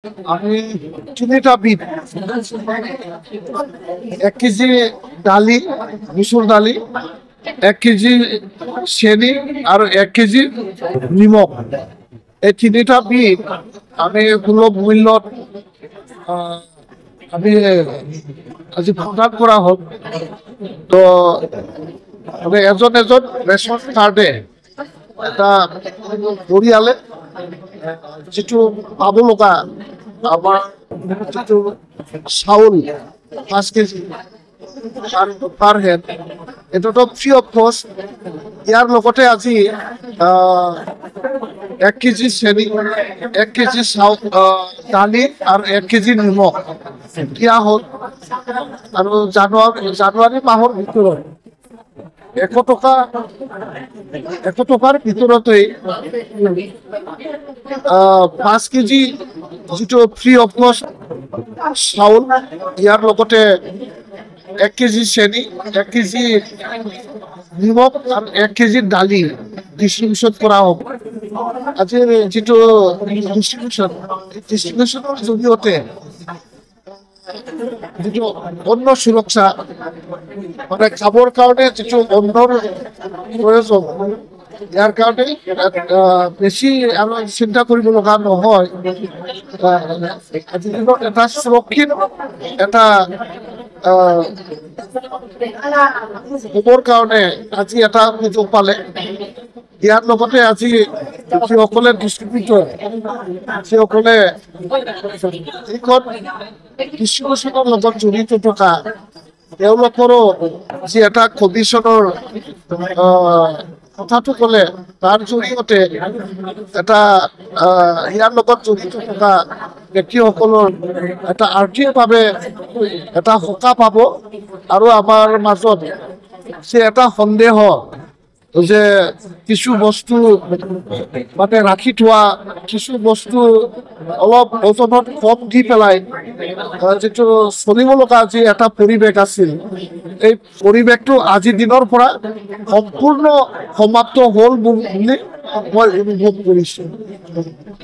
আমি 3টা beet 1 KG ডালি মুসুর ডালি 1 কেজি চেনি আর 1 কেজি নিমখ এই 3টা বিট আমি সুলভ মূল্যত আমি আজি প্রদান করা হোক তো আমি এজন রেশন কার্ডে এটা পৰিয়ালে যেটো পাব লগা আমার যেটো চাউল 5 কেজি পার হেড এটা তো ফ্রি অফ কস্ট ইয়ার লগতে আজি 1 কেজি চেনি 1 কেজি ডালি আর 1 কেজি নিমখ দিয়া হল আর জানুয়ারি মাহৰ ভিতৰত 100 টকাৰ ভিতৰতেই 5 কেজি যেটো ফ্রি অফ কস্ট চাউল ইয়ার লগতে 1 কেজি চেনি 1 কেজি নিমখ আর 1 কেজি ডালি ডিস্ট্রিবিউশন করা হোক আজি যেটো ডিস্ট্রিবিউশনের জৰিয়তে যেটো অন্ন সুৰক্ষা মানে খাবাৰ কাৰণে যেটো অন্নৰ প্ৰয়োজন ইয়াৰ কাৰণে বেশি আমৰা চিন্তা কৰিব লগা নহয় এটা সুৰক্ষিত এটা খবৰ কাৰণে আজি এটা সুযোগ পালে ইয়াৰ লগতে আজি যিসকলে ডিস্ট্ৰিবিউটৰ যিসকলে এইখন ডিস্ট্ৰিবিউশনৰ লগত জড়িত থকা তেওঁলোকৰো যি এটা কমিশনৰ কথাটো ক'লে তাৰ জৰিয়তে এটা ইয়াৰ লগত জড়িত থকা ব্যক্তিসকলৰ এটা আৰ্থিকভাৱে এটা সকাহ পাব আৰু আমাৰ মাজত যে এটা সন্দেহ যে কিছু বস্তু মানে ৰাখি থোৱা কিছু বস্তু অলপ ওজনত কম দি পেলাই যেটো চলিব লগা যে এটা পৰিৱেশ আছিল এই পৰিৱেশটো আজি দিনৰ পৰা সম্পূৰ্ণ সমাপ্ত হ'ল বুলি মই অনুভৱ কৰিছো।